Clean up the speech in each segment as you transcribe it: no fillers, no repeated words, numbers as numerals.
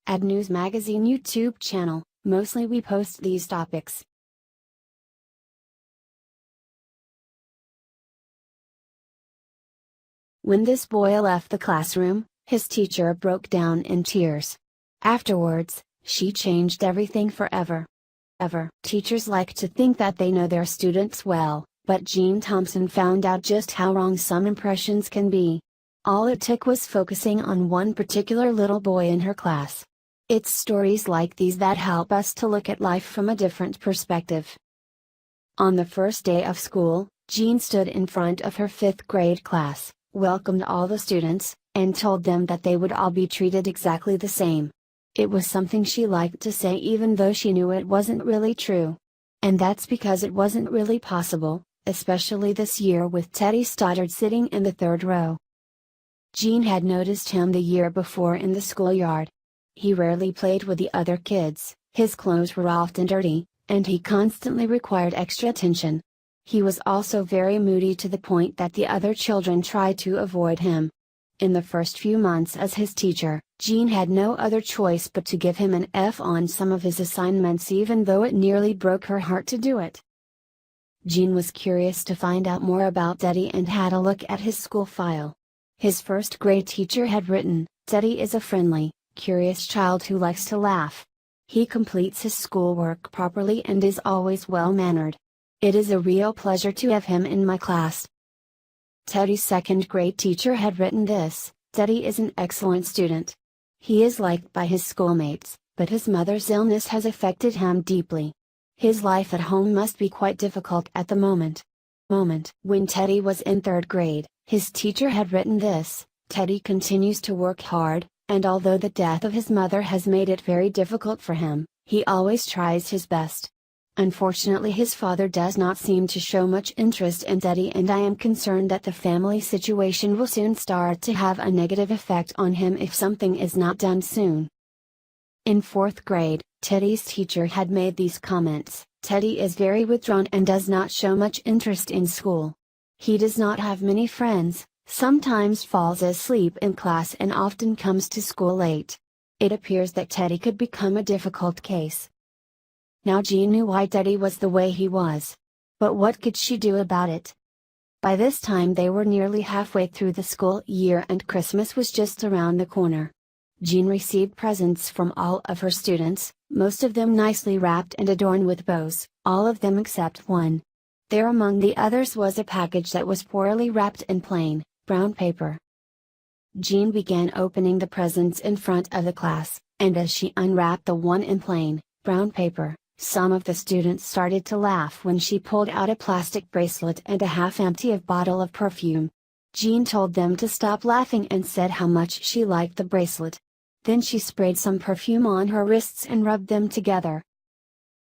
Ad News Magazine YouTube channel. Mostly we post these topics. When this boy left the classroom, his teacher broke down in tears. Afterwards, she changed everything forever. Teachers like to think that they know their students well, but Jean Thompson found out just how wrong some impressions can be. All it took was focusing on one particular little boy in her class. It's stories like these that help us to look at life from a different perspective. On the first day of school, Jean stood in front of her 5th grade class, welcomed all the students, and told them that they would all be treated exactly the same. It was something she liked to say even though she knew it wasn't really true. And that's because it wasn't really possible, especially this year with Teddy Stoddard sitting in the 3rd row. Jean had noticed him the year before in the schoolyard. He rarely played with the other kids, his clothes were often dirty, and he constantly required extra attention. He was also very moody to the point that the other children tried to avoid him. In the first few months as his teacher, Jean had no other choice but to give him an F on some of his assignments even though it nearly broke her heart to do it. Jean was curious to find out more about Teddy and had a look at his school file. His 1st grade teacher had written, "Teddy is a friendly, curious child who likes to laugh. He completes his schoolwork properly and is always well-mannered. It is a real pleasure to have him in my class." Teddy's 2nd grade teacher had written this, "Teddy is an excellent student. He is liked by his schoolmates, but his mother's illness has affected him deeply. His life at home must be quite difficult at the moment." When Teddy was in 3rd grade, his teacher had written this, "Teddy continues to work hard, and although the death of his mother has made it very difficult for him, he always tries his best. Unfortunately his father does not seem to show much interest in Teddy and I am concerned that the family situation will soon start to have a negative effect on him if something is not done soon." In 4th grade, Teddy's teacher had made these comments, "Teddy is very withdrawn and does not show much interest in school. He does not have many friends, sometimes falls asleep in class and often comes to school late. It appears that Teddy could become a difficult case." Now Jean knew why Teddy was the way he was. But what could she do about it? By this time they were nearly halfway through the school year and Christmas was just around the corner. Jean received presents from all of her students, most of them nicely wrapped and adorned with bows, all of them except one. There among the others was a package that was poorly wrapped in plain, brown paper. Jean began opening the presents in front of the class, and as she unwrapped the one in plain, brown paper, some of the students started to laugh when she pulled out a plastic bracelet and a half-empty bottle of perfume. Jean told them to stop laughing and said how much she liked the bracelet. Then she sprayed some perfume on her wrists and rubbed them together.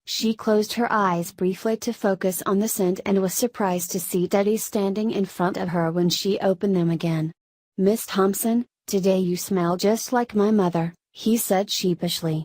She closed her eyes briefly to focus on the scent and was surprised to see Teddy standing in front of her when she opened them again. "Miss Thompson, today you smell just like my mother," he said sheepishly.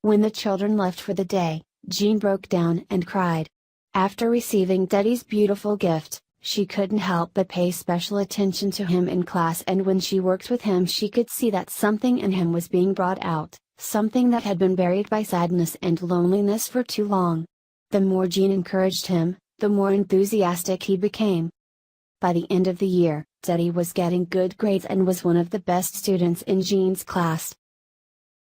When the children left for the day, Jean broke down and cried. After receiving Teddy's beautiful gift, she couldn't help but pay special attention to him in class and when she worked with him she could see that something in him was being brought out, something that had been buried by sadness and loneliness for too long. The more Jean encouraged him, the more enthusiastic he became. By the end of the year, Teddy was getting good grades and was one of the best students in Jean's class.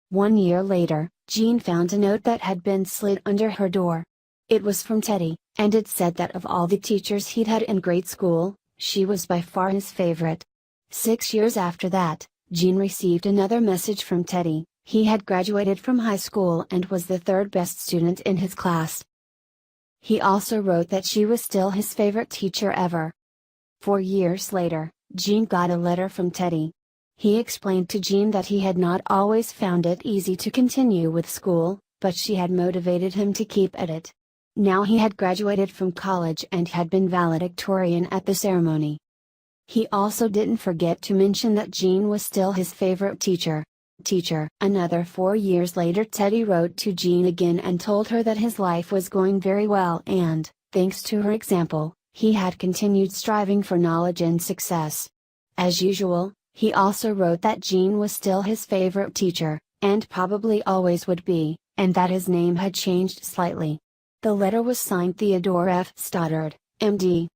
1 year later, Jean found a note that had been slid under her door. It was from Teddy, and it said that of all the teachers he'd had in grade school, she was by far his favorite. 6 years after that, Jean received another message from Teddy. He had graduated from high school and was the 3rd best student in his class. He also wrote that she was still his favorite teacher ever. 4 years later, Jean got a letter from Teddy. He explained to Jean that he had not always found it easy to continue with school, but she had motivated him to keep at it. Now he had graduated from college and had been valedictorian at the ceremony. He also didn't forget to mention that Jean was still his favorite teacher. Another 4 years later Teddy wrote to Jean again and told her that his life was going very well and, thanks to her example, he had continued striving for knowledge and success. As usual, he also wrote that Jean was still his favorite teacher, And probably always would be, and that his name had changed slightly. The letter was signed Theodore F. Stoddard, MD.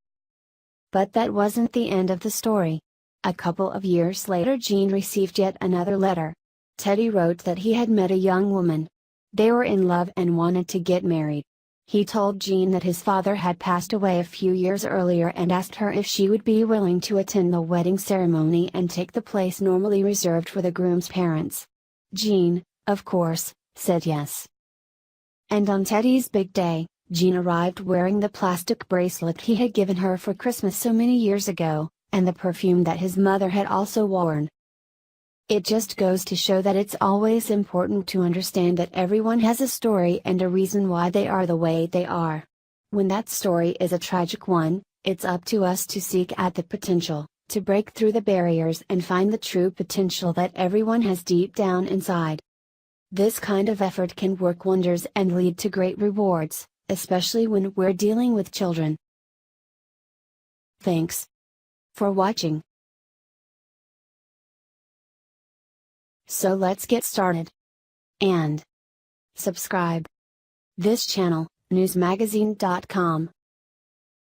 But that wasn't the end of the story. A couple of years later Gene received yet another letter. Teddy wrote that he had met a young woman. They were in love and wanted to get married. He told Gene that his father had passed away a few years earlier and asked her if she would be willing to attend the wedding ceremony and take the place normally reserved for the groom's parents. Gene, of course, said yes. And on Teddy's big day, Gene arrived wearing the plastic bracelet he had given her for Christmas so many years ago, and the perfume that his mother had also worn. It just goes to show that it's always important to understand that everyone has a story and a reason why they are the way they are. When that story is a tragic one, it's up to us to seek out the potential, to break through the barriers and find the true potential that everyone has deep down inside. This kind of effort can work wonders and lead to great rewards, especially when we're dealing with children. Thanks for watching. So let's get started. And subscribe this channel, newsmagazine.com.